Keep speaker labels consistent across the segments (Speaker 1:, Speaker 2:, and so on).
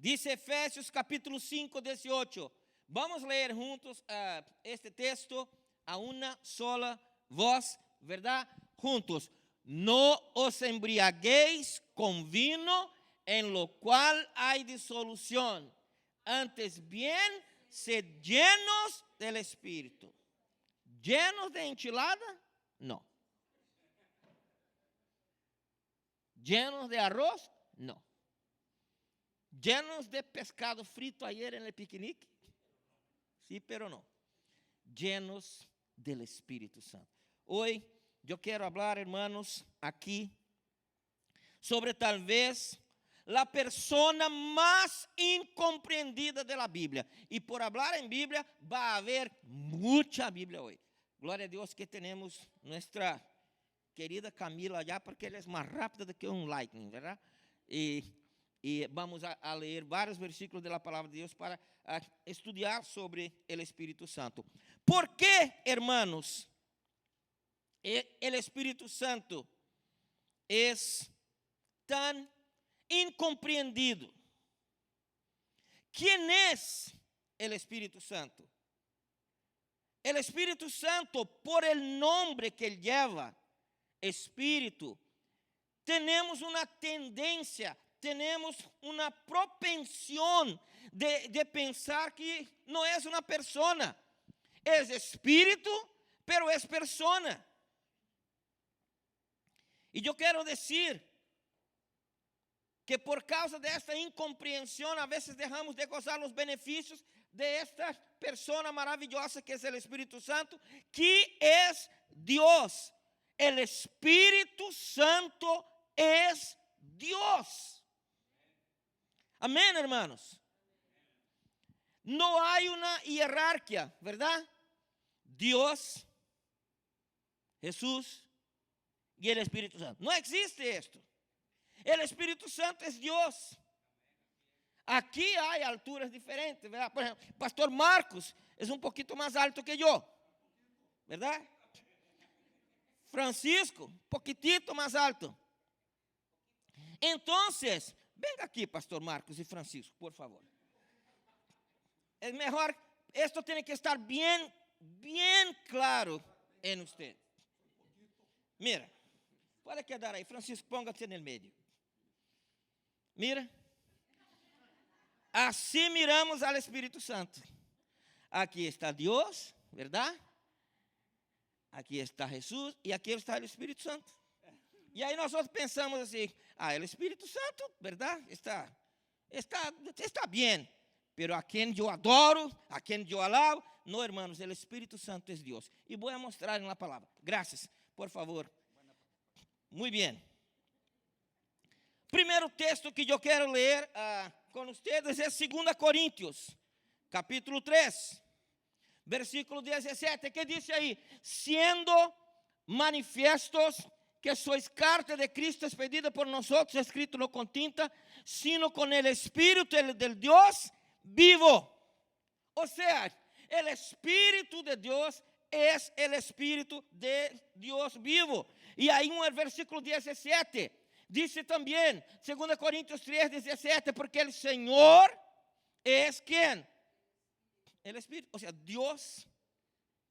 Speaker 1: Dice Efesios capítulo 5, 18. Vamos a leer juntos este texto a una sola voz, ¿verdad? Juntos. No os embriaguéis con vino, en lo cual hay disolución. Antes bien, sed llenos del Espíritu. ¿Llenos de enchilada? No. ¿Llenos de arroz? No. ¿Llenos de pescado frito ayer en el picnic? Sí, pero no. Llenos del Espíritu Santo. Hoy yo quiero hablar, hermanos, aquí sobre tal vez la persona más incomprendida de la Biblia. Y por hablar en Biblia, va a haber mucha Biblia hoy. Gloria a Dios que tenemos nuestra querida Camila allá, porque ela é mais rápida do que lightning, ¿verdad? E vamos a ler vários versículos da palavra de Deus para estudar sobre o Espírito Santo. ¿Por qué, hermanos, el Espíritu Santo es tan incomprendido? ¿Quién es el Espíritu Santo? El Espíritu Santo, por el nombre que él lleva, Espírito, tenemos una tendencia, tenemos una propensión de pensar que no es una persona. Es espíritu, pero es persona. Y yo quiero decir que por causa de esta incomprehensión a veces dejamos de gozar los beneficios de esta persona maravillosa que es el Espíritu Santo, que es Dios. El Espíritu Santo es Dios. Amén, hermanos. No hay una jerarquía, ¿verdad? Dios, Jesús y el Espíritu Santo. No existe esto. El Espíritu Santo es Dios. Aquí hay alturas diferentes, ¿verdad? Por ejemplo, Pastor Marcos es un poquito más alto que yo, ¿verdad? Francisco, un poquitito más alto. Entonces, venga aquí, Pastor Marcos y Francisco, por favor. Es mejor, esto tiene que estar bien claro en usted. Mira, puede quedar ahí, Francisco, póngase en el medio. Mira, así miramos al Espíritu Santo. Aquí está Dios, ¿verdad? Aquí está Jesús y aquí está el Espíritu Santo. Y ahí nosotros pensamos así, el Espíritu Santo, ¿verdad? Está bien, pero a quien yo adoro, a quien yo alabo, no, hermanos, el Espíritu Santo es Dios. Y voy a mostrar en la palabra. Gracias, por favor. Muy bien. Primeiro texto que eu quero ler com vocês é 2 Coríntios, capítulo 3, versículo 17, que diz aí: Siendo manifiestos que sois carta de Cristo expedida por nosotros, escrito no con tinta, sino con el Espíritu del Dios vivo. O sea, el Espíritu de Dios es el Espíritu de Dios vivo. Y ahí en el versículo 17, dice también, 2 Corintios 3, 17, porque el Señor es ¿quién? El Espíritu. O sea, Dios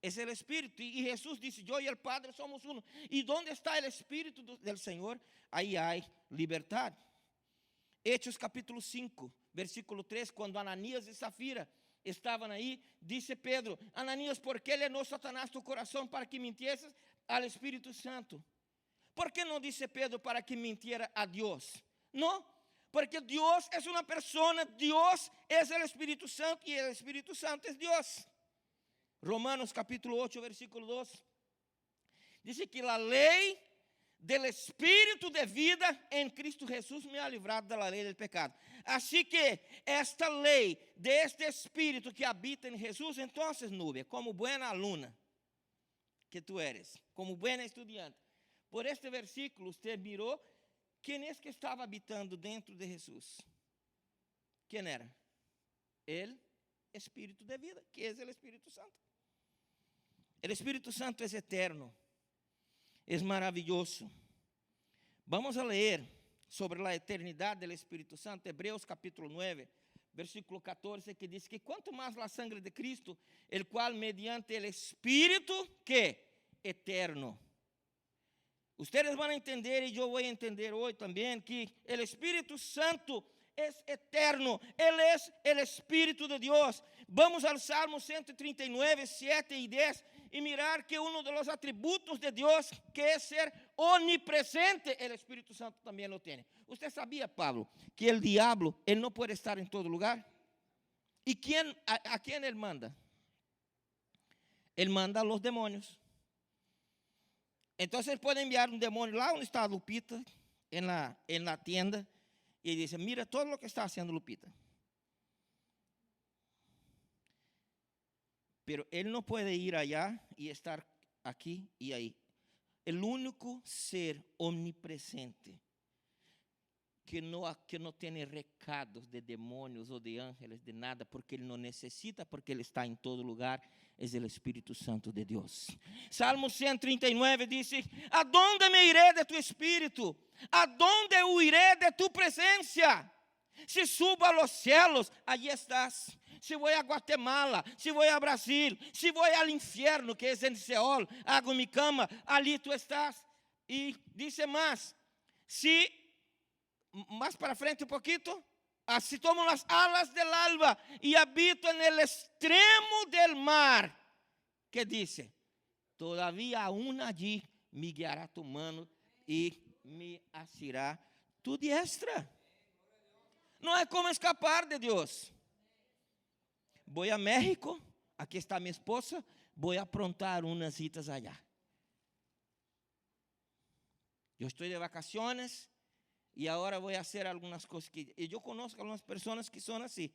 Speaker 1: es el Espíritu. Y Jesús dice, yo y el Padre somos uno. ¿Y dónde está el Espíritu del Señor? Ahí hay libertad. Hechos capítulo 5, versículo 3, cuando Ananías y Zafira estaban ahí, dice Pedro, Ananías, ¿por qué llenó Satanás tu corazón para que mintieses al Espíritu Santo? ¿Por qué no dice Pedro para que mintiera a Dios? No, porque Dios es una persona, Dios es el Espíritu Santo y el Espíritu Santo es Dios. Romanos capítulo 8, versículo 2, dice que la ley del Espíritu de vida en Cristo Jesús me ha livrado de la ley del pecado. Así que esta ley de este Espíritu que habita en Jesús, entonces, Nubia, como buena alumna que tú eres, como buena estudiante, por este versículo usted miró quién es que estaba habitando dentro de Jesús. ¿Quién era? El Espíritu de vida, que es el Espíritu Santo. El Espíritu Santo es eterno, es maravilloso. Vamos a leer sobre la eternidad del Espíritu Santo, Hebreos capítulo 9, versículo 14, que dice que cuanto más la sangre de Cristo, el cual mediante el Espíritu, ¿qué? Eterno. Ustedes van a entender, y yo voy a entender hoy también, que el Espíritu Santo es eterno. Él es el Espíritu de Dios. Vamos al Salmo 139, 7 y 10, y mirar que uno de los atributos de Dios, que es ser omnipresente, el Espíritu Santo también lo tiene. ¿Usted sabía, Pablo, que el diablo, él no puede estar en todo lugar? ¿Y a quién él manda? Él manda a los demonios. Entonces él puede enviar un demonio lá donde está Lupita, en la tienda, y dice, mira todo lo que está haciendo Lupita. Pero él no puede ir allá y estar aquí y ahí. El único ser omnipresente que no tiene recados de demonios o de ángeles, de nada, porque él no necesita, porque él está en todo lugar, es el Espíritu Santo de Dios. Salmo 139 dice, ¿a dónde me iré de tu Espíritu? ¿A dónde huiré de tu presencia? Si subo a los cielos, allí estás. Si voy a Guatemala, si voy a Brasil, si voy al infierno, que es en Seol, hago mi cama, allí tú estás. Y dice más, si más para frente un poquito, así tomo las alas del alba y habito en el extremo del mar. ¿Qué dice? Todavía aún allí me guiará tu mano y me asirá tu diestra. No hay como escapar de Dios. Voy a México, aquí está mi esposa, voy a aprontar unas citas allá. Yo estoy de vacaciones y ahora voy a hacer algunas cosas y yo conozco a algunas personas que son así.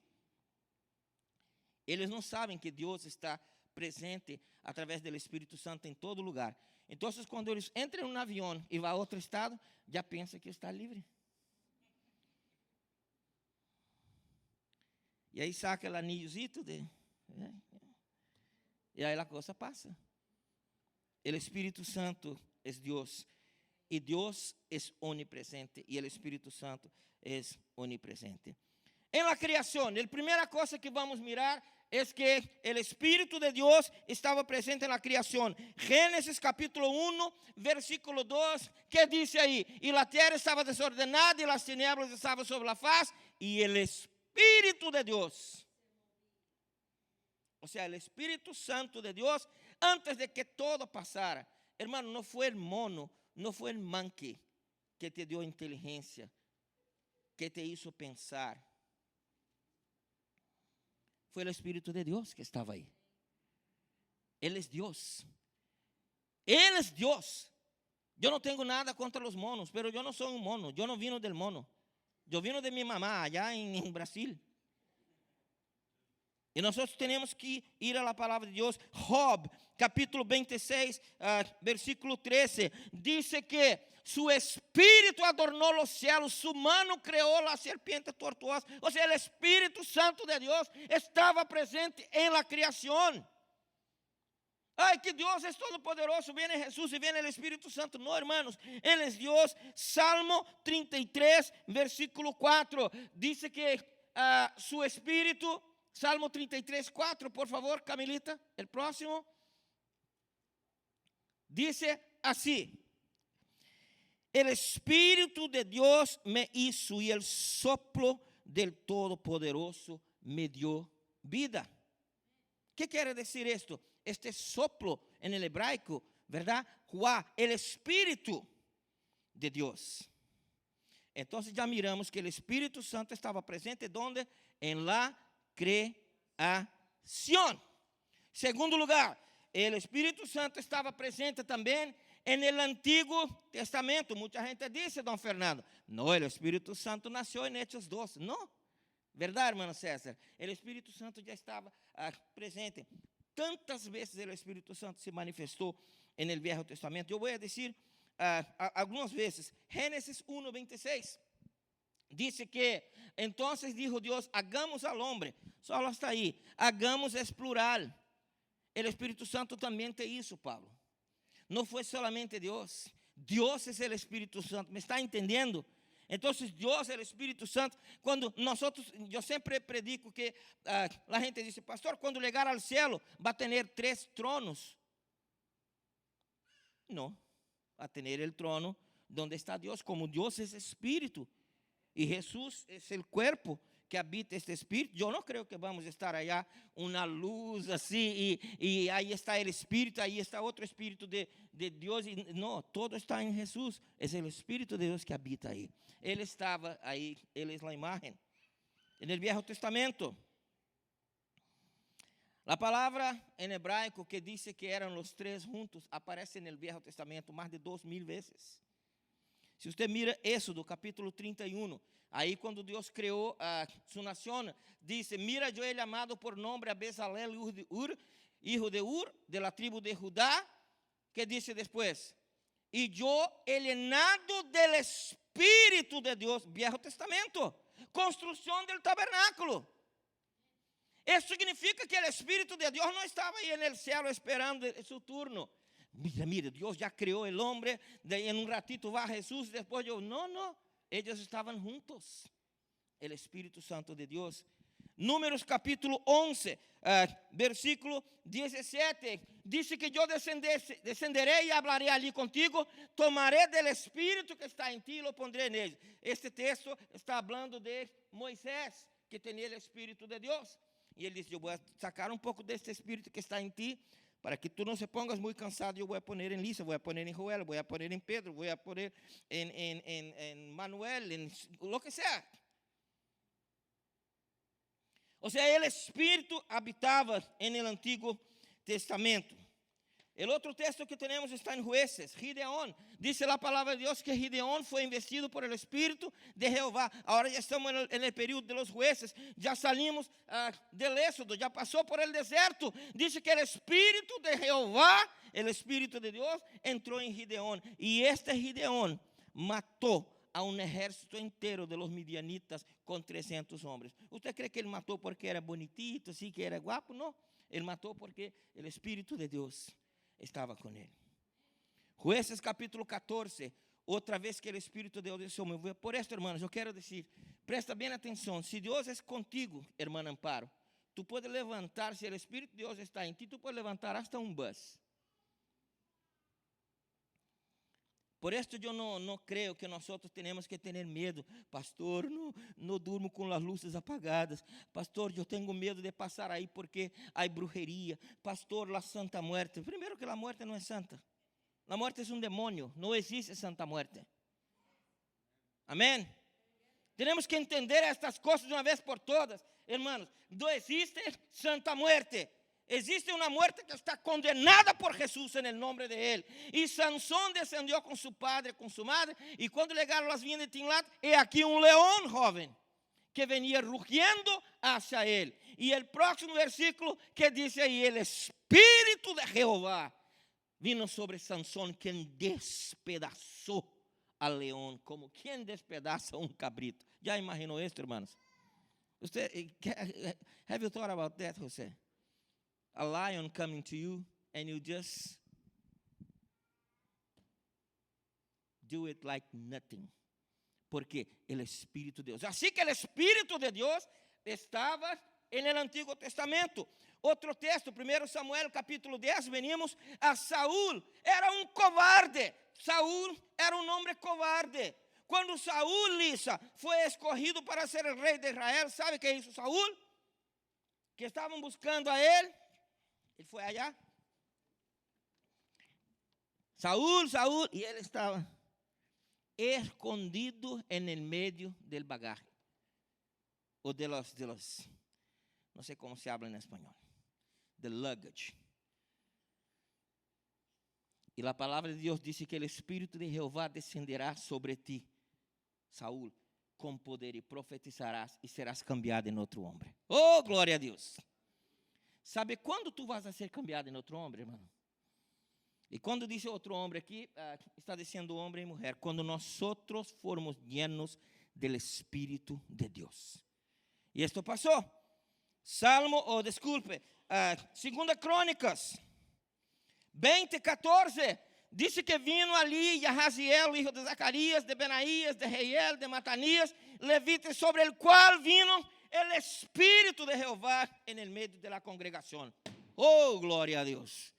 Speaker 1: Ellos no saben que Dios está presente a través del Espíritu Santo en todo lugar. Entonces, cuando ellos entran en un avión y van a otro estado, ya piensan que está libre. Y ahí saca el anillocito y ahí la cosa pasa. El Espíritu Santo es Dios. Y Dios es omnipresente y el Espíritu Santo es omnipresente. En la creación, la primera cosa que vamos a mirar es que el Espíritu de Dios estaba presente en la creación. Génesis capítulo 1, versículo 2, ¿qué dice ahí? Y la tierra estaba desordenada y las tinieblas estaban sobre la faz y el Espíritu de Dios. O sea, el Espíritu Santo de Dios, antes de que todo pasara. Hermano, no fue el mono, no fue el monkey que te dio inteligencia, que te hizo pensar. Fue el Espíritu de Dios que estaba ahí. Él es Dios. Él es Dios. Yo no tengo nada contra los monos, pero yo no soy un mono. Yo no vino del mono. Yo vino de mi mamá allá en Brasil. Y nosotros tenemos que ir a la palabra de Dios. Job, capítulo 26, versículo 13. Dice que su espíritu adornó los cielos, su mano creó la serpiente tortuosa. O sea, el Espíritu Santo de Dios estaba presente en la creación. Ay, que Dios es todopoderoso, viene Jesús y viene el Espíritu Santo. No, hermanos, Él es Dios. Salmo 33, versículo 4. Dice que su espíritu... Salmo 33, 4, por favor, Camilita, el próximo. Dice así: el Espíritu de Dios me hizo y el soplo del Todopoderoso me dio vida. ¿Qué quiere decir esto? Este soplo en el hebraico, ¿verdad? Juá, el Espíritu de Dios. Entonces ya miramos que el Espíritu Santo estaba presente, ¿dónde? En la creación. Segundo lugar, el Espíritu Santo estaba presente también en el Antiguo Testamento. Mucha gente dice, don Fernando, no, el Espíritu Santo nació en Hechos 2. No, ¿verdad, hermano César? El Espíritu Santo ya estaba presente. Tantas veces el Espíritu Santo se manifestó en el Viejo Testamento. Yo voy a decir algunas veces. Génesis 1, 26. Dice que entonces dijo Dios, hagamos al hombre, solo hasta ahí, hagamos es plural. El Espíritu Santo también te hizo, Pablo. No fue solamente Dios, Dios es el Espíritu Santo, ¿me está entendiendo? Entonces Dios, el Espíritu Santo, cuando nosotros, yo siempre predico que la gente dice, pastor, cuando llegar al cielo va a tener 3 tronos. No, va a tener el trono donde está Dios, como Dios es Espíritu y Jesús es el cuerpo que habita este Espíritu. Yo no creo que vamos a estar allá una luz así y ahí está el Espíritu, ahí está otro Espíritu de Dios. No, todo está en Jesús. Es el Espíritu de Dios que habita ahí. Él estaba ahí, Él es la imagen. En el Viejo Testamento, la palabra en hebraico que dice que eran los 3 juntos aparece en el Viejo Testamento más de 2000 veces. Si usted mira Éxodo capítulo 31, ahí cuando Dios creó su nación, dice, mira, yo he llamado por nombre a Bezalel, hijo de Ur, de la tribu de Judá, que dice después, y yo he llenado del Espíritu de Dios, Viejo Testamento, construcción del tabernáculo. Eso significa que el Espíritu de Dios no estaba ahí en el cielo esperando su turno. Mira, Dios ya creó el hombre, en un ratito va Jesús, después yo, no, ellos estaban juntos, el Espíritu Santo de Dios. Números capítulo 11, versículo 17, dice que yo descenderé y hablaré allí contigo, tomaré del Espíritu que está en ti y lo pondré en ellos. Este texto está hablando de Moisés, que tenía el Espíritu de Dios. Y él dice, yo voy a sacar un poco de este Espíritu que está en ti, para que tú no se pongas muy cansado. Yo voy a poner en Lisa, voy a poner en Joel, voy a poner en Pedro, voy a poner en Manuel, en lo que sea. O sea, el Espíritu habitaba en el Antiguo Testamento. El otro texto que tenemos está en Jueces, Gideón. Dice la palabra de Dios que Gideón fue investido por el Espíritu de Jehová. Ahora ya estamos en el periodo de los jueces. Ya salimos del Éxodo, ya pasó por el desierto. Dice que el Espíritu de Jehová, el Espíritu de Dios, entró en Gideón. Y este Gideón mató a un ejército entero de los midianitas con 300 hombres. ¿Usted cree que él mató porque era bonitito, así que era guapo? No, él mató porque el Espíritu de Dios estaba con él. Jueces capítulo 14, otra vez que el Espíritu de Dios se movió. Por esto, hermanos, yo quiero decir, presta bien atención, si Dios es contigo, hermano Amparo, tú puedes levantar, si el Espíritu de Dios está en ti, tú puedes levantar hasta un bus. Por esto yo no creo que nosotros tenemos que tener miedo. Pastor, no durmo con las luces apagadas. Pastor, yo tengo miedo de pasar ahí porque hay brujería. Pastor, la Santa Muerte. Primero que la muerte no es santa. La muerte es un demonio. No existe Santa Muerte. Amén. Tenemos que entender estas cosas de una vez por todas. Hermanos, no existe Santa Muerte. Existe una muerte que está condenada por Jesús en el nombre de Él. Y Sansón descendió con su padre, con su madre. Y cuando llegaron las viñas de Timnat, he aquí un león joven que venía rugiendo hacia él. Y el próximo versículo que dice ahí, el Espíritu de Jehová vino sobre Sansón, quien despedazó al león, como quien despedaza un cabrito. ¿Ya imaginó esto, hermanos? Usted, have you thought about that, José? A lion coming to you and you just do it like nothing. Porque el Espíritu de Dios. Así que el Espíritu de Dios estaba en el Antiguo Testamento. Otro texto, 1 Samuel capítulo 10, venimos a Saúl. Era un cobarde. Saúl era un hombre cobarde. Cuando Saúl, Lisa, fue escogido para ser el rey de Israel, ¿sabe qué hizo Saúl? Que estaban buscando a él. Él fue allá. Saúl, y él estaba escondido en el medio del bagaje. O de los, no sé cómo se habla en español. Del luggage. Y la palabra de Dios dice que el Espíritu de Jehová descenderá sobre ti, Saúl, con poder, y profetizarás y serás cambiado en otro hombre. Oh, glória a Deus. ¿Sabe cuándo tú vas a ser cambiado en otro hombre, hermano? Y cuando dice otro hombre aquí, está diciendo hombre y mujer, cuando nosotros formos llenos del Espíritu de Dios. Y esto pasó. Segunda Crónicas 20:14 Dice que vino ali Yahaziel, hijo de Zacarías, de Benaías, de Jehiel, de Matanías, levita, sobre el cual vino el Espíritu de Jehová en el medio de la congregación. Oh, gloria a Dios.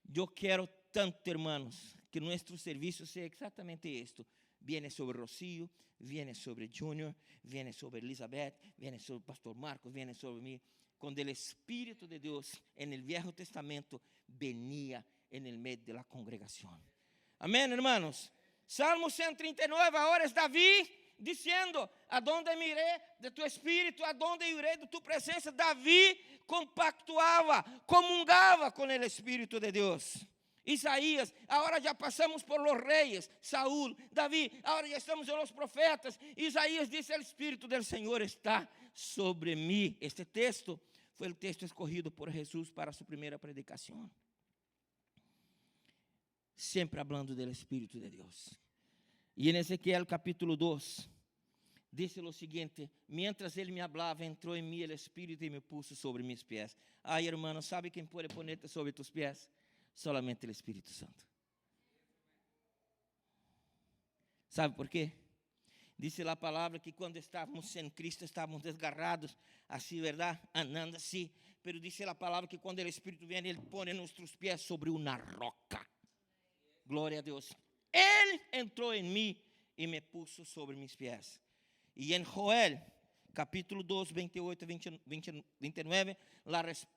Speaker 1: Yo quiero tanto, hermanos, que nuestro servicio sea exactamente esto. Viene sobre Rocío, viene sobre Junior, viene sobre Elizabeth, viene sobre el pastor Marcos, viene sobre mí. Cuando el Espíritu de Dios en el Viejo Testamento venía en el medio de la congregación. Amén, hermanos. Salmo 139, ahora es David diciendo, ¿a dónde me iré de tu espíritu? ¿A dónde iré de tu presencia? David compactuaba, comungaba con el Espíritu de Dios. Isaías, ahora ya pasamos por los reyes, Saúl, David, ahora ya estamos en los profetas. Isaías dice, el Espíritu del Señor está sobre mí. Este texto fue el texto escogido por Jesús para su primera predicación. Siempre hablando del Espíritu de Dios. Y en Ezequiel capítulo 2, dice lo siguiente: mientras él me hablaba, entró en mí el Espíritu y me puso sobre mis pies. Ay, hermano, ¿sabe quién puede ponerte sobre tus pies? Solamente el Espíritu Santo. ¿Sabe por qué? Dice la palabra que cuando estábamos en Cristo estábamos desgarrados, así, ¿verdad? Andando así. Pero dice la palabra que cuando el Espíritu viene, Él pone nuestros pies sobre una roca. Gloria a Dios. Él entró en mí y me puso sobre mis pies. Y en Joel, capítulo 2, 28, 29,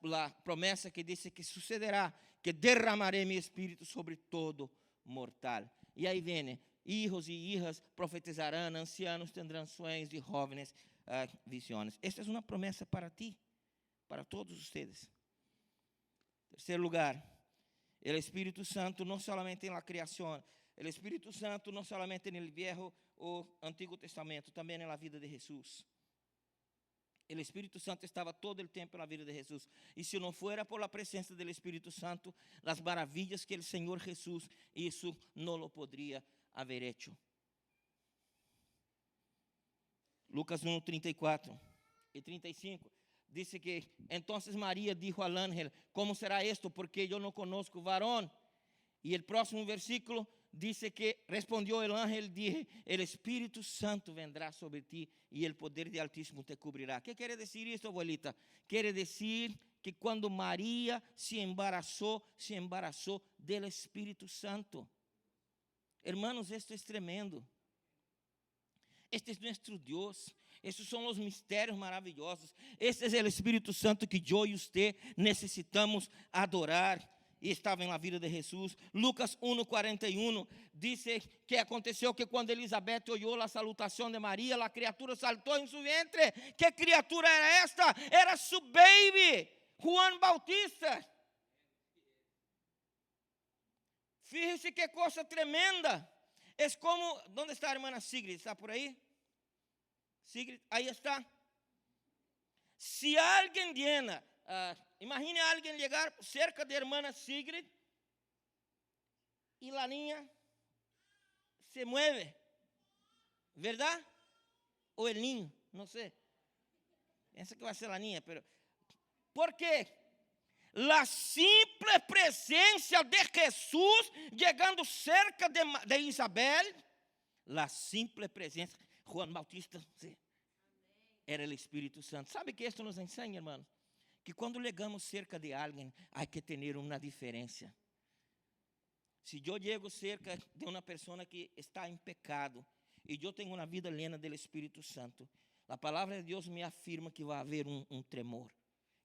Speaker 1: la promesa que dice que sucederá, que derramaré mi espíritu sobre todo mortal. Y ahí viene, hijos y hijas profetizarán, ancianos tendrán sueños y jóvenes visiones. Esta es una promesa para ti, para todos ustedes. Tercer lugar, el Espíritu Santo no solamente en la creación, el Espíritu Santo no solamente en el Viejo o Antiguo Testamento, también en la vida de Jesús. El Espíritu Santo estaba todo el tiempo en la vida de Jesús. Y si no fuera por la presencia del Espíritu Santo, las maravillas que el Señor Jesús hizo, no lo podría haber hecho. Lucas 1, 34 y 35. Dice que entonces María dijo al ángel, ¿cómo será esto? Porque yo no conozco varón. Y el próximo versículo dice que respondió el ángel, dije, el Espíritu Santo vendrá sobre ti y el poder de Altísimo te cubrirá. ¿Qué quiere decir esto, abuelita? Quiere decir que cuando María se embarazó del Espíritu Santo. Hermanos, esto es tremendo. Este es nuestro Dios. Estos son los misterios maravillosos. Este es el Espíritu Santo que yo y usted necesitamos adorar. Y estaba en la vida de Jesús. Lucas 1:41 dice que aconteció que cuando Elizabeth oyó la salutación de María, la criatura saltó en su vientre. ¿Qué criatura era esta? Era su baby, Juan Bautista. Fíjese qué cosa tremenda. Es como, ¿dónde está la hermana Sigrid? ¿Está por ahí? Sigrid, ahí está. Si alguien llena, imagine a alguien llegar cerca de hermana Sigrid y la niña se mueve, ¿verdad? O el niño, no sé. Piensa que va a ser la niña, pero ¿por qué? La simple presencia de Jesús llegando cerca de Isabel, la simple presencia, Juan Bautista, sí, era el Espíritu Santo. ¿Sabe que esto nos enseña, hermanos? Que cuando llegamos cerca de alguien hay que tener una diferencia. Si yo llego cerca de una persona que está en pecado y yo tengo una vida llena del Espíritu Santo, la palabra de Dios me afirma que va a haber un tremor,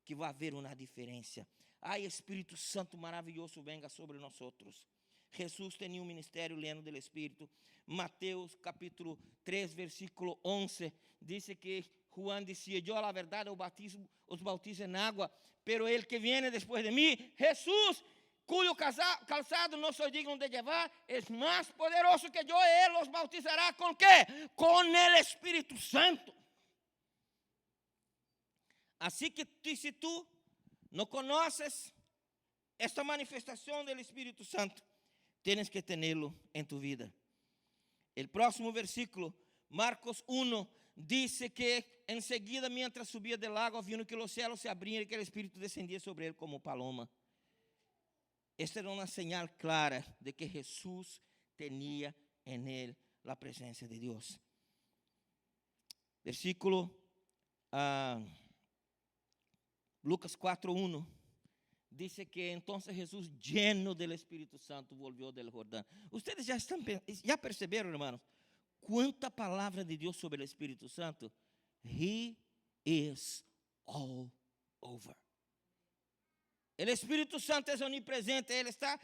Speaker 1: que va a haber una diferencia. Ay, Espíritu Santo maravilloso, venga sobre nosotros. Jesús tenía un ministerio lleno del Espíritu. Mateus capítulo 3, versículo 11, dice que Juan decía, yo a la verdad os bautizo en agua, pero el que viene después de mí, Jesús, cuyo calzado no soy digno de llevar, es más poderoso que yo, él los bautizará ¿con qué? Con el Espíritu Santo. Así que si tú no conoces esta manifestación del Espíritu Santo, tienes que tenerlo en tu vida. El próximo versículo, Marcos 1, dice que enseguida mientras subía del agua, vino que los cielos se abrían y que el Espíritu descendía sobre él como paloma. esta era una señal clara de que Jesús tenía en él la presencia de Dios. Versículo Lucas 4:1 dice que entonces Jesús, lleno del Espíritu Santo, volvió del Jordán. Ustedes ya percibieron, hermanos, cuánta palabra de Dios sobre el Espíritu Santo. He is all over. El Espíritu Santo es omnipresente, Él está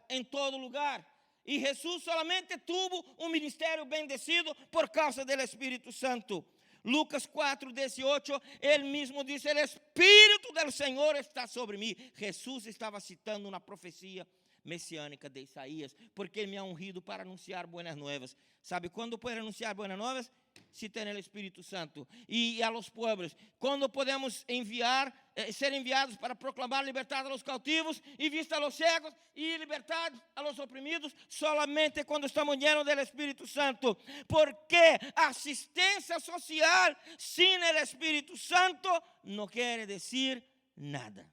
Speaker 1: en todo lugar. Y Jesús solamente tuvo un ministerio bendecido por causa del Espíritu Santo. Lucas 4:18, Él mismo dice, el Espíritu del Señor está sobre mí. Jesús estaba citando una profecía mesiânica de Isaías, porque Él me ha ungido para anunciar buenas nuevas. ¿Sabe cuándo puede anunciar buenas nuevas? Si tem o Espírito Santo. E a los pueblos, quando podemos ser enviados para proclamar liberdade aos cautivos e vista a los cegos e liberdade a los oprimidos, solamente quando estamos llenos do Espírito Santo. Porque assistência social sem o Espírito Santo não quer dizer nada.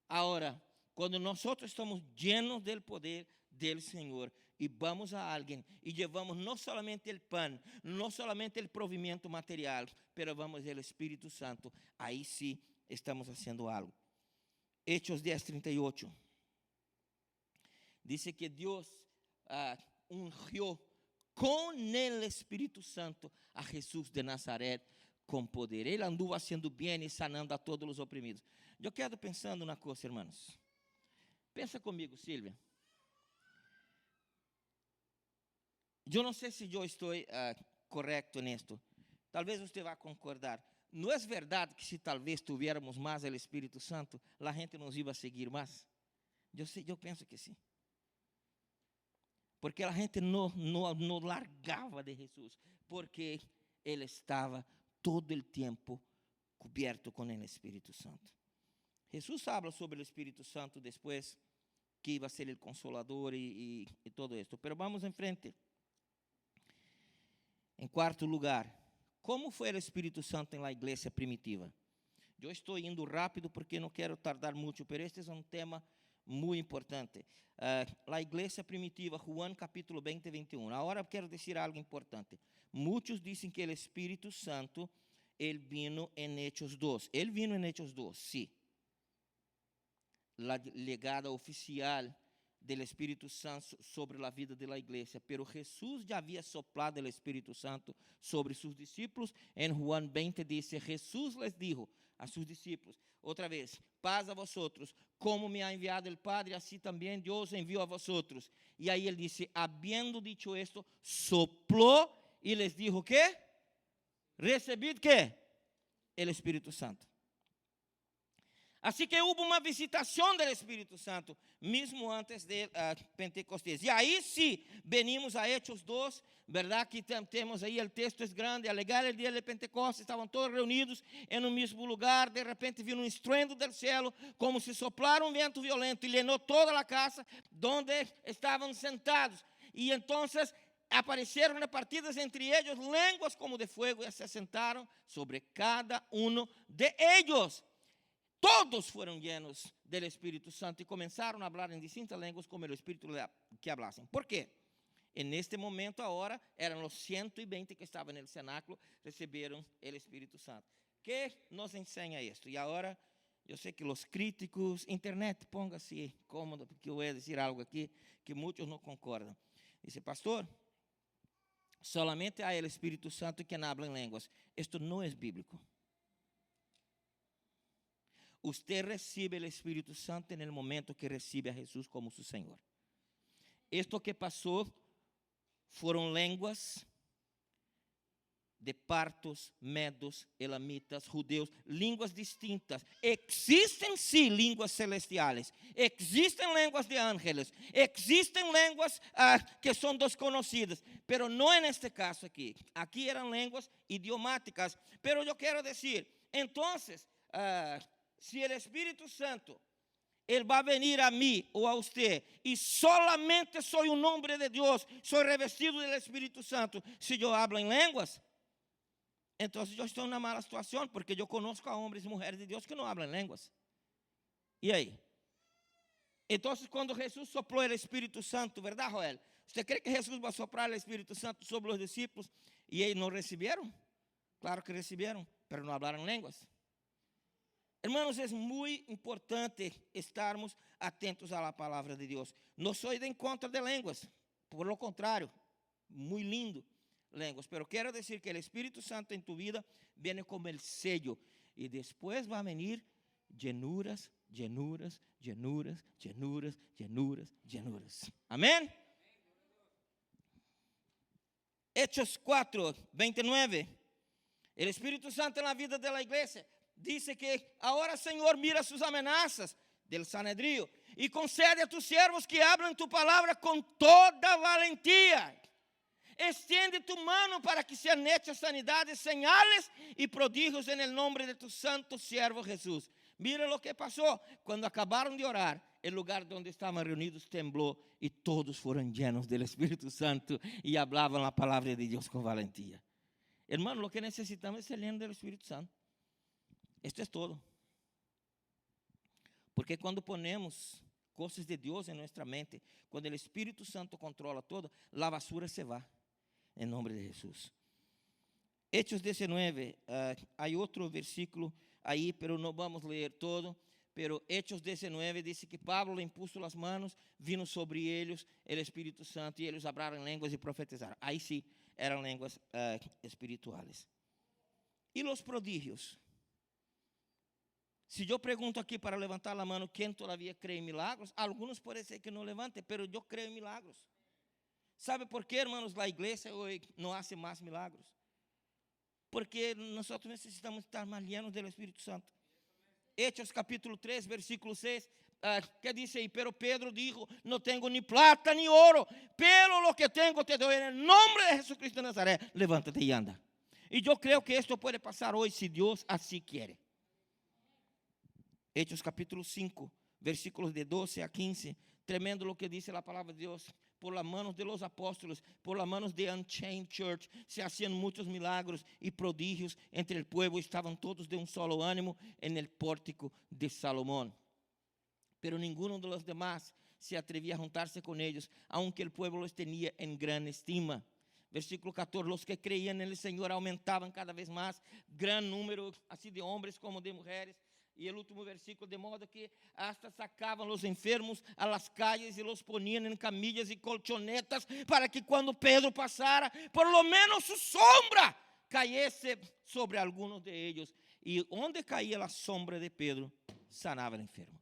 Speaker 1: Agora, quando nós estamos llenos do poder do Senhor, e vamos a alguém e levamos não somente o pão, não somente o provimento material, pero vamos o Espírito Santo, aí sim estamos fazendo algo. Hechos 10:38 diz que Deus ungiu com o Espírito Santo a Jesus de Nazaré com poder. Ele anduvo fazendo bem e sanando a todos os oprimidos. Eu quero pensando na coisa, irmãos. Pensa comigo, Silvia. Eu não sei se eu estou correto nisto. Talvez você vá concordar. Não é verdade que se talvez tivéssemos mais o Espírito Santo, a gente nos ia seguir mais? Eu penso que sim. Porque a gente não largava de Jesus, porque Ele estava todo o tempo coberto com o Espírito Santo. Jesus fala sobre o Espírito Santo depois, que iba a ser o Consolador e todo isso. Mas vamos em frente. Em quarto lugar, como foi o Espírito Santo na igreja primitiva? Eu estou indo rápido porque não quero tardar muito, mas este é um tema muito importante. A igreja primitiva, Juan capítulo 20, 21. Agora quero dizer algo importante. Muitos dizem que o Espírito Santo, ele vino em Hechos 2. Ele vino em Hechos 2, sim. A legada oficial do Espírito Santo sobre a vida da igreja, pero Jesus já havia soplado o Espírito Santo sobre seus discípulos. Em Juan 20 diz: Jesus les dijo a seus discípulos, outra vez, paz a vosotros, como me ha enviado el Padre, assim também Deus enviou a vosotros. E aí ele disse, habiendo dicho esto, sopló e les dijo que recebid que el Espírito Santo. Assim que houve uma visitação do Espírito Santo, mesmo antes de Pentecostés. E aí sim, venimos a Hechos 2, verdade que temos aí, o texto é grande, alegar o dia de Pentecostes, estavam todos reunidos em um mesmo lugar, de repente viu um estruendo do céu, como se soplara um vento violento, e llenou toda a casa onde estavam sentados. E então apareceram repartidas entre eles línguas como de fogo, e se assentaram sobre cada um de eles. Todos foram llenos do Espírito Santo e começaram a falar em distintas línguas como o Espírito que hablassem. ¿Por quê? En este momento agora eram os 120 que estavam no cenáculo, receberam o Espírito Santo. Que nos ensina isto? E agora, eu sei que os críticos, internet, ponga-se cômodo, porque eu vou dizer algo aqui que muitos não concordam. Diz, pastor, solamente há o Espírito Santo que habla em línguas. Isto não é bíblico. Usted recibe o Espírito Santo no momento que recebe a Jesus como seu Senhor. Isto que passou foram línguas de partos, medos, elamitas, judeus, línguas distintas. Existem sim línguas celestiais, existem línguas de ángeles, existem línguas que são desconhecidas, mas não neste caso aqui. Aqui eram línguas idiomáticas, mas eu quero dizer, então, se o Espírito Santo, ele vai vir a mim ou a você, e solamente sou um homem de Deus, sou revestido do Espírito Santo, se eu hablo em línguas, então eu estou em uma mala situação, porque eu conosco a homens e mulheres de Deus que não hablam línguas. E aí? Entonces, cuando Jesús sopló el Espíritu Santo, ¿verdad, Joel? ¿Usted cree que Jesús va a soplar el Espíritu Santo sobre los discípulos y ellos no recibieron? Claro que recibieron, pero no hablaron lenguas. Hermanos, es muy importante estarmos atentos a la palabra de Dios. No soy de en contra de lenguas, por lo contrario, muy lindo lenguas, pero quiero decir que el Espíritu Santo en tu vida viene como el sello y después va a venir llenuras, llenuras, llenuras, llenuras, llenuras, llenuras. Amén. Hechos 4, 29. El Espíritu Santo en la vida de la iglesia dice que ahora, Señor, mira sus amenazas del Sanedrío y concede a tus siervos que hablan tu palabra con toda valentía. Extiende tu mano para que sean hechas sanidades, señales y prodigios en el nombre de tu santo siervo Jesús. Mira lo que pasó. Cuando acabaron de orar, el lugar donde estaban reunidos tembló y todos fueron llenos del Espíritu Santo y hablaban la palabra de Dios con valentía. Hermano, lo que necesitamos es ser llenos del Espíritu Santo. Esto es todo. Porque cuando ponemos cosas de Dios en nuestra mente, cuando el Espíritu Santo controla todo, la basura se va. En nombre de Jesús. Hechos 19, hay otro versículo ahí, pero no vamos a leer todo. Pero Hechos 19 dice que Pablo le impuso las manos, vino sobre ellos el Espíritu Santo y ellos hablaron lenguas y profetizaron. Ahí sí, eran lenguas espirituales. Y los prodigios. Si yo pregunto aquí para levantar la mano, ¿quién todavía cree en milagros? Algunos puede ser que no levante, pero yo creo en milagros. ¿Sabe por qué, hermanos, la iglesia hoy no hace más milagros? Porque nosotros necesitamos estar más llenos del Espíritu Santo. Hechos capítulo 3, versículo 6, ¿qué dice ahí? Pero Pedro dijo, no tengo ni plata ni oro, pero lo que tengo te doy en el nombre de Jesucristo de Nazaret. Levántate y anda. Y yo creo que esto puede pasar hoy si Dios así quiere. Hechos capítulo 5, versículos de 12 a 15. Tremendo lo que dice la palabra de Dios. Por las manos de los apóstoles, por las manos de Unchained Church, se hacían muchos milagros y prodigios entre el pueblo. Estaban todos de un solo ánimo en el pórtico de Salomón. Pero ninguno de los demás se atrevía a juntarse con ellos, aunque el pueblo los tenía en gran estima. Versículo 14, los que creían en el Señor aumentaban cada vez más, gran número así de hombres como de mujeres. Y el último versículo, de modo que hasta sacaban los enfermos a las calles y los ponían en camillas y colchonetas para que cuando Pedro pasara, por lo menos su sombra cayese sobre algunos de ellos. Y donde caía la sombra de Pedro, sanaba el enfermo.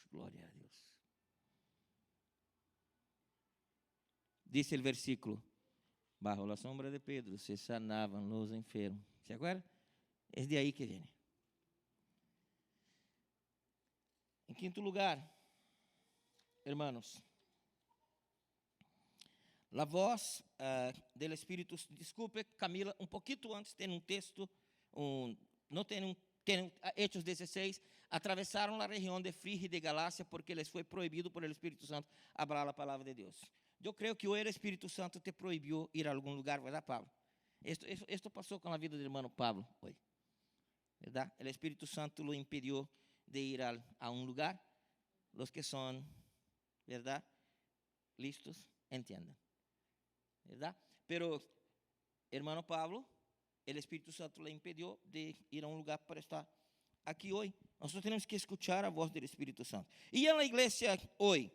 Speaker 1: Gloria a Dios. Dice el versículo, bajo la sombra de Pedro se sanaban los enfermos. ¿Se acuerdan? Es de ahí que viene. En quinto lugar, hermanos, la voz del Espíritu. Disculpe, Camila, un poquito antes tem un texto, no tem Hechos 16, atravesaron la región de Frigia y de Galacia porque les fue prohibido por el Espíritu Santo hablar la palabra de Dios. Yo creo que hoy el Espíritu Santo te prohibió ir a algún lugar, ¿verdad, Pablo? Esto pasó con la vida del hermano Pablo hoy, ¿verdad? El Espíritu Santo lo impidió de ir a un lugar. Los que son, ¿verdad?, listos, entiendan, ¿verdad? Pero, hermano Pablo, el Espíritu Santo le impidió de ir a un lugar para estar aquí hoy. Nosotros tenemos que escuchar a voz del Espíritu Santo. Y en la iglesia hoy,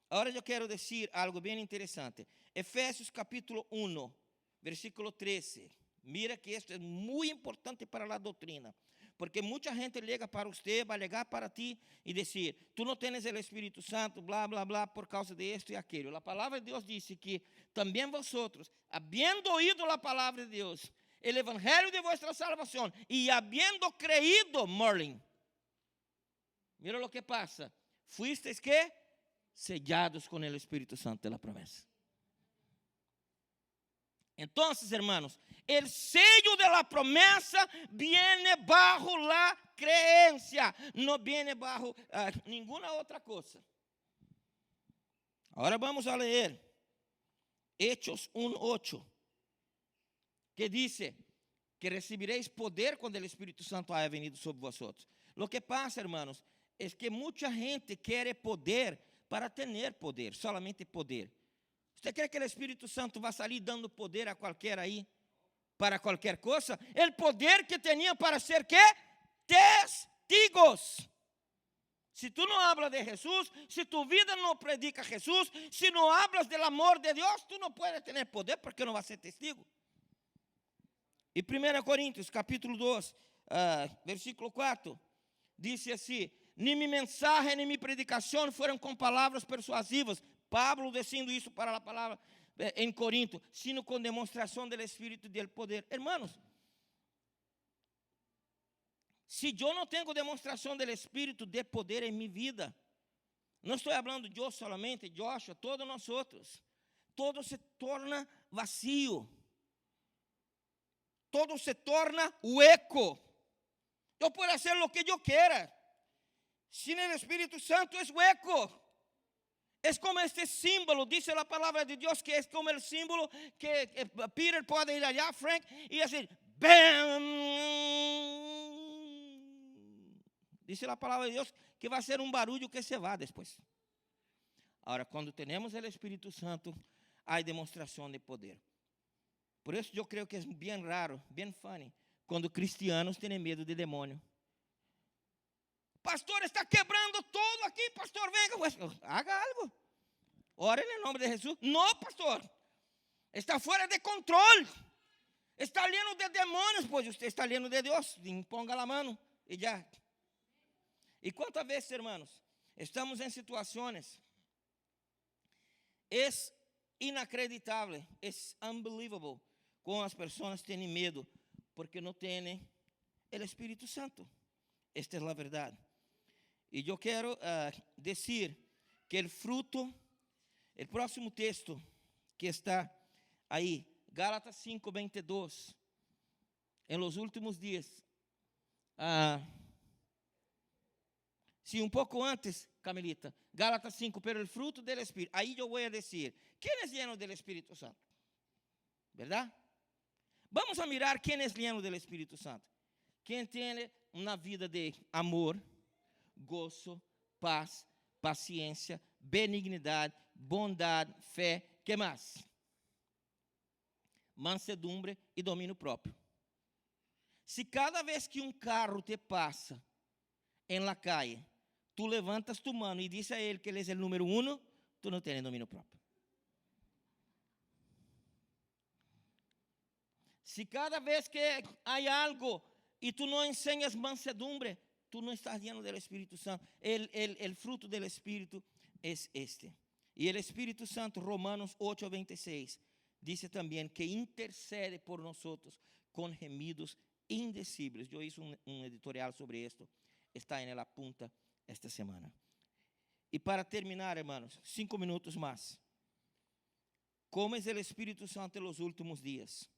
Speaker 1: ahora yo quiero decir algo bien interesante. Efesios capítulo 1, versículo 13. Mira que esto es muy importante para la doctrina. Porque mucha gente llega para usted, va a llegar para ti y decir, tú no tienes el Espíritu Santo, bla, bla, bla, por causa de esto y aquello. La palabra de Dios dice que también vosotros, habiendo oído la palabra de Dios, el evangelio de vuestra salvación y habiendo creído, Merlin, mira lo que pasa, fuisteis ¿qué? Sellados con el Espíritu Santo de la promesa. Entonces, hermanos, el sello de la promesa viene bajo la creencia, no viene bajo ninguna otra cosa. Ahora vamos a leer Hechos 1:8, que dice que recibiréis poder cuando el Espíritu Santo haya venido sobre vosotros. Lo que pasa, hermanos, es que mucha gente quiere poder para tener poder, solamente poder. ¿Usted cree que el Espíritu Santo va a salir dando poder a cualquiera ahí? Para cualquier cosa. El poder que tenía para ser, ¿qué? Testigos. Si tú no hablas de Jesús, si tu vida no predica a Jesús, si no hablas del amor de Dios, tú no puedes tener poder porque no vas a ser testigo. E 1 Coríntios, capítulo 2, versículo 4, diz assim: nem minha mensagem, nem minha predicação foram com palavras persuasivas. Pablo dizendo isso para a palavra em Corinto, sino com demonstração do Espírito e do poder. Hermanos, se eu não tenho demonstração do Espírito de poder em minha vida, não estou falando de eu solamente, Joshua, todos nós outros, todo se torna vazio. Todo se torna hueco. Eu posso fazer o que eu quero. Sin el Espíritu Santo es hueco. Es como este símbolo, dice la palabra de Dios, que es como el símbolo que Peter puede ir allá, Frank, y decir, ¡bam! Dice la palabra de Dios que va a ser un barullo que se va después. Ahora, cuando tenemos el Espíritu Santo, hay demostración de poder. Por eso yo creo que es bien raro, bien funny, cuando cristianos tienen miedo de demonio. Pastor, está quebrando todo aquí, pastor, venga, pues, haga algo. Ore en el nombre de Jesús. No, pastor, está fuera de control. Está lleno de demonios, pues usted está lleno de Dios. Imponga la mano y ya. ¿Y cuántas veces, hermanos, estamos en situaciones? Es inacreditable, es unbelievable, como as pessoas têm medo, porque não têm o Espírito Santo. Esta é a verdade. E eu quero dizer que o fruto, o próximo texto que está aí, Gálatas 5:22, em los últimos dias, sim, pouco antes, Camilita, Gálatas 5, pero el fruto del Espírito, aí eu vou dizer, quem é lleno del Espírito Santo? ¿Verdad? Vamos a mirar quién es lleno del Espíritu Santo. Quien tiene una vida de amor, gozo, paz, paciencia, benignidad, bondad, fe. ¿Qué más? Mansedumbre y dominio propio. Si cada vez que un carro te pasa en la calle, tú levantas tu mano y dices a él que él es el número 1, tú no tienes dominio propio. Si cada vez que hay algo y tú no enseñas mansedumbre, tú no estás lleno del Espíritu Santo. El fruto del Espíritu es este. Y el Espíritu Santo, Romanos 8:26, dice también que intercede por nosotros con gemidos indecibles. Yo hice un editorial sobre esto. Está en la punta esta semana. Y para terminar, hermanos, 5 minutos más. ¿Cómo es el Espíritu Santo en los últimos días?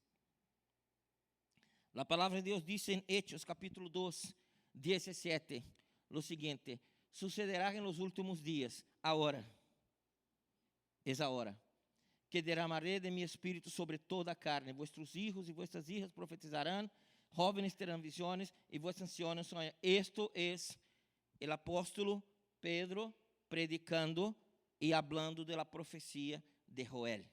Speaker 1: La palabra de Dios dice en Hechos capítulo 2, 17, lo siguiente: sucederá en los últimos días, ahora, es ahora, que derramaré de mi espíritu sobre toda carne. Vuestros hijos y vuestras hijas profetizarán, jóvenes tendrán visiones y vuestros ancianos soñarán. Esto es el apóstolo Pedro predicando y hablando de la profecía de Joel.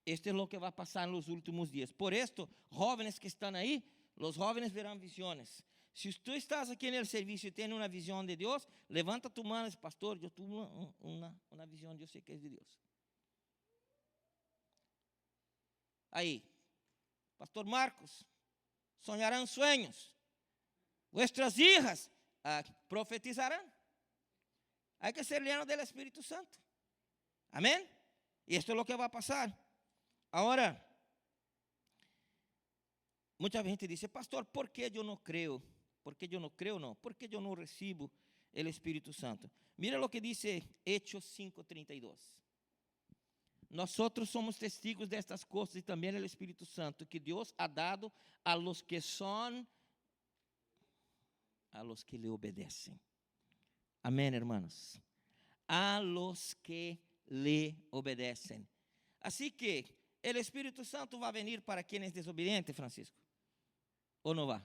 Speaker 1: Esto es lo que va a pasar en los últimos días. Por esto, jóvenes que están ahí, los jóvenes verán visiones. Si tú estás aquí en el servicio y tienes una visión de Dios, levanta tu mano y dice: pastor, yo tuve una visión, yo sé que es de Dios. Ahí, pastor Marcos, soñarán sueños. Vuestras hijas profetizarán. Hay que ser llenos del Espíritu Santo. Amén. Y esto es lo que va a pasar. Ahora, mucha gente dice: pastor, ¿por qué yo no creo? ¿Por qué yo no creo? No, ¿por qué yo no recibo el Espíritu Santo? Mira lo que dice Hechos 5:32. Nosotros somos testigos de estas cosas y también el Espíritu Santo que Dios ha dado a los que son, a los que le obedecen. Amén, hermanos. A los que le obedecen. Así que el Espíritu Santo va a venir para quien es desobediente, Francisco, ¿o no va?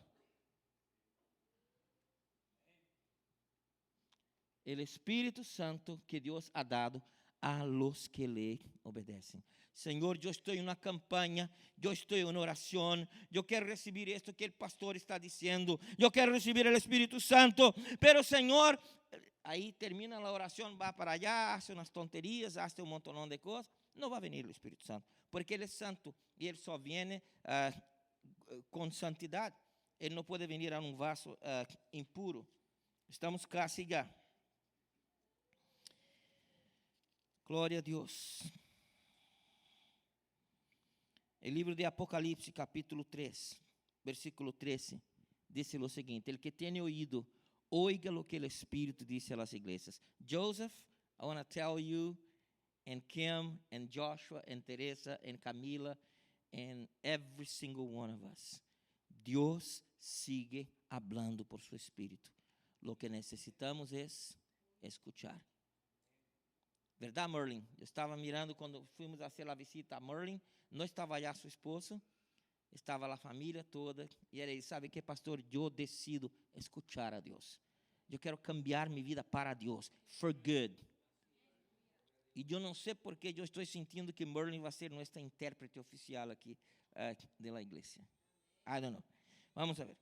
Speaker 1: el Espíritu Santo que Dios ha dado a los que le obedecen. Señor, yo estoy en una campaña, yo estoy en oración, yo quiero recibir esto que el pastor está diciendo, yo quiero recibir el Espíritu Santo, pero Señor, ahí termina la oración, va para allá, hace unas tonterías, hace un montón de cosas, no va a venir el Espíritu Santo, porque Él es santo y Él solo viene con santidad. Él no puede venir a un vaso impuro. Estamos casi ya. Glória a Deus. El livro de Apocalipse, capítulo 3, versículo 13, diz o seguinte: el que tiene oído, oiga lo que el Espíritu dice a las iglesias. Joseph, I want to tell you, and Kim, and Joshua, and Teresa, and Camila, and every single one of us, Dios sigue hablando por su Espíritu. Lo que necesitamos es escuchar. ¿Verdad, Merlin? Eu estava mirando quando fomos fazer a visita a Merlin, não estava allá su esposo, estava a família toda, e ele disse: sabe que, pastor, eu decido escuchar a Deus. Eu quero cambiar minha vida para Deus, for good. E eu não sei porque eu estou sentindo que Merlin vai ser nossa intérprete oficial aqui da igreja. I don't know. Vamos a ver.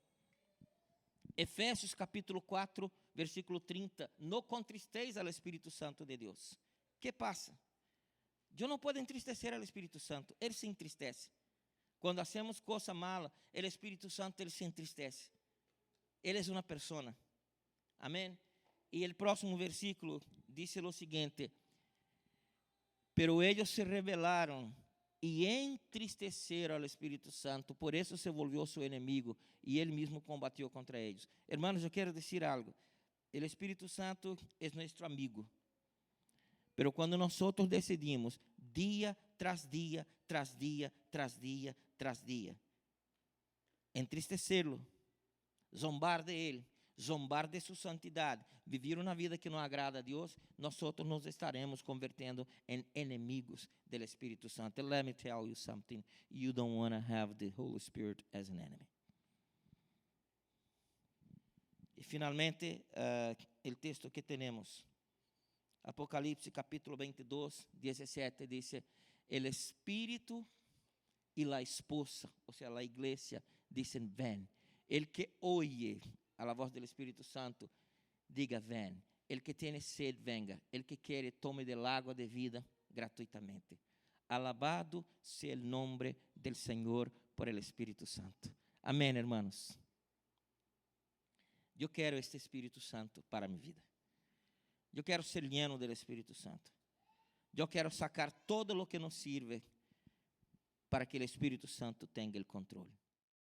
Speaker 1: Efésios capítulo 4, versículo 30. No contristeis al Espírito Santo de Deus. ¿Qué pasa? Yo no puedo entristecer al Espíritu Santo. Él se entristece. Cuando hacemos cosa mala, el Espíritu Santo, Él se entristece. Él es una persona. Amén. Y el próximo versículo dice lo siguiente: pero ellos se rebelaron y entristeceram al Espíritu Santo, por eso se volvió su enemigo y Él mismo combatió contra ellos. Hermanos, yo quiero decir algo. El Espíritu Santo es nuestro amigo. Pero cuando nosotros decidimos día tras día, tras día, tras día, tras día, entristecerlo, zombar de Él, zombar de su santidad, vivir una vida que no agrada a Dios, nosotros nos estaremos convirtiendo en enemigos del Espíritu Santo. Let me tell you something. You don't want to have the Holy Spirit as an enemy. Y finalmente, el texto que tenemos. Apocalipse capítulo 22, 17, dice: el Espíritu y la esposa, o sea, la iglesia, dicen ven. El que oye a la voz del Espíritu Santo, diga ven. El que tiene sed, venga. El que quiere, tome del agua de vida gratuitamente. Alabado sea el nombre del Señor por el Espíritu Santo. Amén, hermanos. Yo quiero este Espíritu Santo para mi vida. Eu quero ser lleno do Espírito Santo. Eu quero sacar todo o que nos sirve para que o Espírito Santo tenha o controle.